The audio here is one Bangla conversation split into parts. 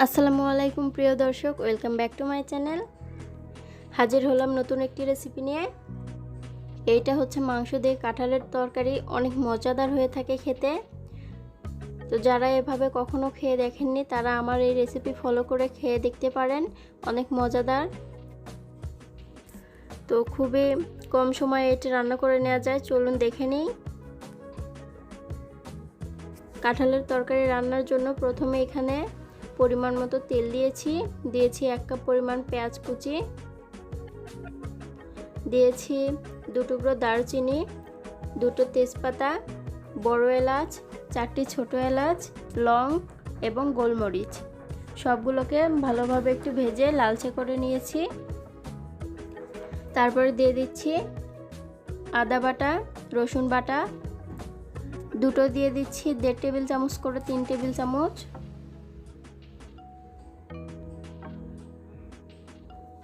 আসসালামু আলাইকুম প্রিয় দর্শক, welcome back to my channel. হাজির হলাম নতুন একটি রেসিপি নিয়ে। এইটা হচ্ছে মাংস দিয়ে কাঁঠালের তরকারি, অনেক মজাদার হয়ে থাকে খেতে। তো যারা এভাবে কখনো খেয়ে দেখেননি তারা আমার এই রেসিপি ফলো করে খেয়ে দেখতে পারেন, অনেক মজাদার। তো খুবই কম সময়ে এটা রান্না করে নেওয়া যায়, চলুন দেখে নিই। কাঁঠালের তরকারি রান্নার জন্য প্রথমে এখানে পরিমাণ মতো তেল দিয়েছি 1 কাপ পরিমাণ পেঁয়াজ কুচি দিয়েছি, 2 টুকরো দারচিনি, 2টো তেজপাতা, বড় এলাচ, 4টি ছোট এলাচ, লং এবং গোলমরিচ সবগুলোকে ভালোভাবে একটু ভেজে লালচে করে নিয়েছি। তারপরে দিয়ে দিচ্ছি আদা বাটা, রসুন বাটা দুটো দিয়ে দিচ্ছি 1.5 টেবিল চামচ করে 3 টেবিল চামচ।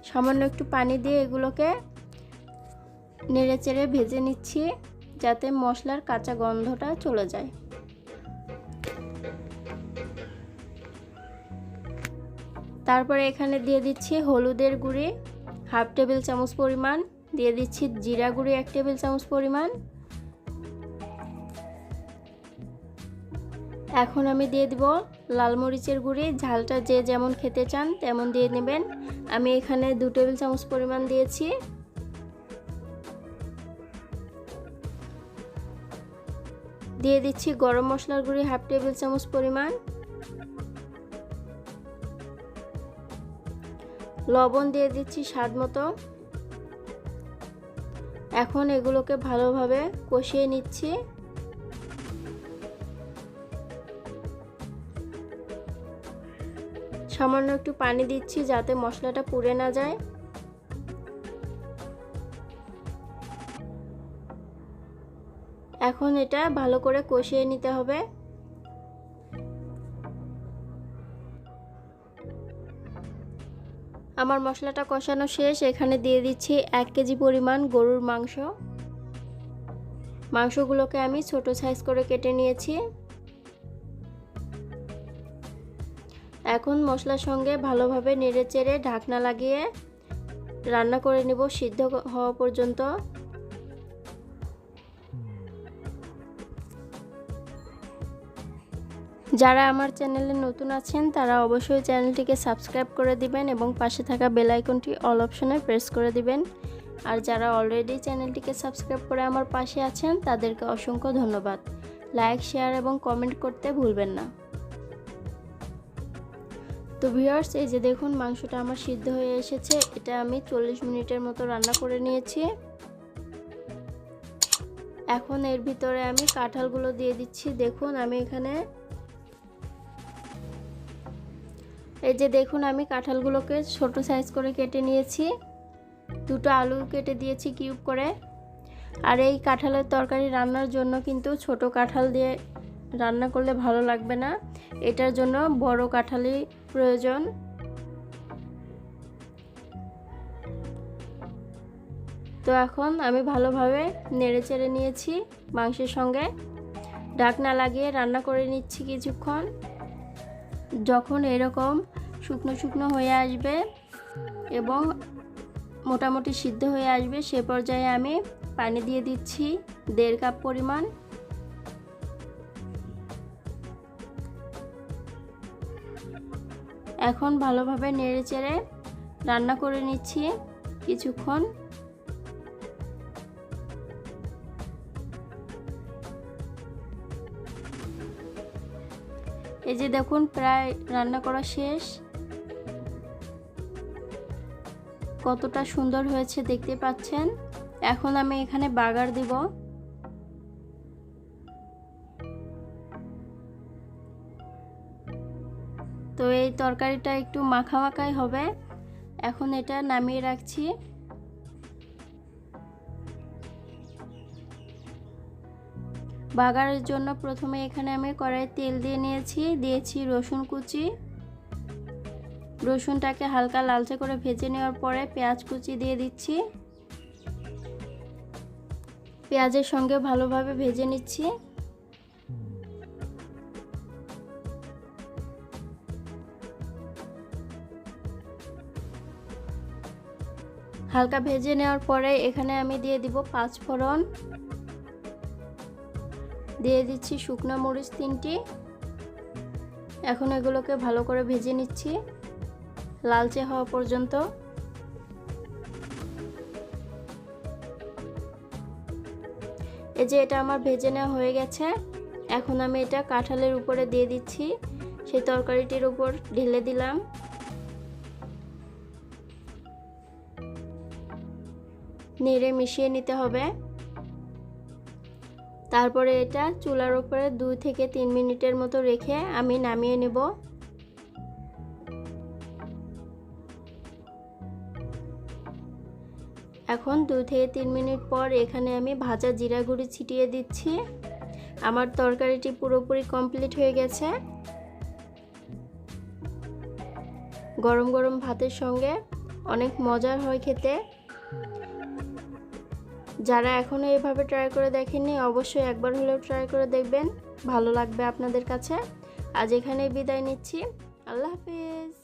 সামান্য একটু পানি দিয়ে এগুলোকে নেড়েচেড়ে ভেজে নিচ্ছি যাতে মশলার কাঁচা গন্ধটা চলে যায়। তারপরে এখানে দিয়ে দিচ্ছি হলুদের গুঁড়ি 1/2 টেবিল চামচ পরিমাণ, দিয়ে দিচ্ছি জিরা গুঁড়ি 1 টেবিল চামচ পরিমাণ। এখন আমি দিয়ে দিব লাল মরিচের গুঁড়ি, ঝালটা যে যেমন খেতে চান তেমন দিয়ে নেবেন। আমি এখানে 2 টেবিল চামচ পরিমাণ দিয়েছি। দিয়ে দিচ্ছি গরম মশলার গুঁড়ি 1/2 টেবিল চামচ পরিমাণ, লবণ দিয়ে দিচ্ছি স্বাদ মতো। এখন এগুলোকে ভালোভাবে কষিয়ে নিচ্ছি। সামান্য একটু পানি দিচ্ছি যাতে মশলাটা পুড়ে না যায়। এখন এটা ভালো করে কষিয়ে নিতে হবে। আমার মশলাটা কষানো শেষ। এখানে দিয়ে দিচ্ছি 1 কেজি পরিমাণ গরুর মাংস। মাংসগুলোকে আমি ছোট সাইজ করে কেটে নিয়েছি। এখন মশলার সঙ্গে ভালোভাবে নেড়েচেড়ে ঢাকনা লাগিয়ে রান্না করে নেব সিদ্ধ হওয়া পর্যন্ত। যারা আমার চ্যানেলে নতুন আছেন তারা অবশ্যই চ্যানেলটিকে সাবস্ক্রাইব করে দিবেন এবং পাশে থাকা বেল আইকনটি অল অপশনে প্রেস করে দিবেন। আর যারা অলরেডি চ্যানেলটিকে সাবস্ক্রাইব করে আমার পাশে আছেন তাদেরকে অসংখ্য ধন্যবাদ। লাইক, শেয়ার এবং কমেন্ট করতে ভুলবেন না। তো ভিউয়ার্স, এই যে দেখুন মাংসটা আমার সিদ্ধ হয়ে এসেছে। এটা আমি 40 মিনিটের মতো রান্না করে নিয়েছি। এখন এর ভিতরে আমি কাঁঠালগুলো দিয়ে দিচ্ছি। দেখুন আমি এখানে এই যে দেখুন আমি কাঁঠালগুলোকে ছোট সাইজ করে কেটে নিয়েছি। 2টো আলু কেটে দিয়েছি কিউব করে। আর এই কাঁঠালের তরকারি রান্নার জন্য কিন্তু ছোট কাঁঠাল দিয়ে রান্না করলে ভালো লাগবে না, এটার জন্য বড় কাঁঠালই প্রয়োজন। তো এখন আমি ভালোভাবে নেড়েচেড়ে নিয়েছি মাংসের সঙ্গে, ঢাকনা লাগিয়ে রান্না করে নিচ্ছি কিছুক্ষণ। যখন এরকম শুকনো শুকনো হয়ে আসবে এবং মোটামুটি সিদ্ধ হয়ে আসবে সে পর্যায়ে আমি পানি দিয়ে দিচ্ছি 1.5 কাপ পরিমাণ। এখন ভালোভাবে নেড়েচেড়ে রান্না করে নিচ্ছি কিছুক্ষণ। এই যে দেখুন প্রায় রান্না করা শেষ। কতটা সুন্দর হয়েছে দেখতে পাচ্ছেন। এখন আমি এখানে বাগার দিব। তো এই তরকারিটা একটু মাখা মাখাই হবে। এখন এটা নামিয়ে রাখছি। বাগারের জন্য প্রথমে এখানে আমি কড়াইয়ে তেল দিয়ে নিয়েছি, দিয়েছি রসুন কুচি। রসুনটাকে হালকা লালচে করে ভেজে নেওয়ার পরে পেঁয়াজ কুচি দিয়ে দিচ্ছি। পেঁয়াজের সঙ্গে ভালোভাবে ভেজে নিচ্ছি। হালকা ভেজে নেওয়ার পরে এখানে আমি দিয়ে দিব 5 ফোড়ন, দিয়ে দিচ্ছি শুকনো মরিচ 3টি। এখন এগুলোকে ভালো করে ভেজে নিচ্ছি লালচে হওয়া পর্যন্ত। এই যে এটা আমার ভেজে নেওয়া হয়ে গেছে। এখন আমি এটা কাঁঠালের উপরে দিয়ে দিচ্ছি, সেই তরকারিটির উপর ঢেলে দিলাম। নেড়ে মিশিয়ে নিতে হবে। তারপরে এটা চুলার উপরে 2 থেকে 3 মিনিটের মতো রেখে আমি নামিয়ে নেব। এখন 2 থেকে 3 মিনিট পর এখানে আমি ভাজা জিরা গুঁড়ি ছিটিয়ে দিচ্ছি। আমার তরকারিটি পুরোপুরি কমপ্লিট হয়ে গেছে। গরম গরম ভাতের সঙ্গে অনেক মজার হয় খেতে। যারা এখনো এভাবে ট্রাই করে দেখেননি অবশ্যই একবার হলেও ট্রাই করে দেখবেন, ভালো লাগবে আপনাদের কাছে। আজ এখানেই বিদায় নিচ্ছি। আল্লাহ হাফেজ।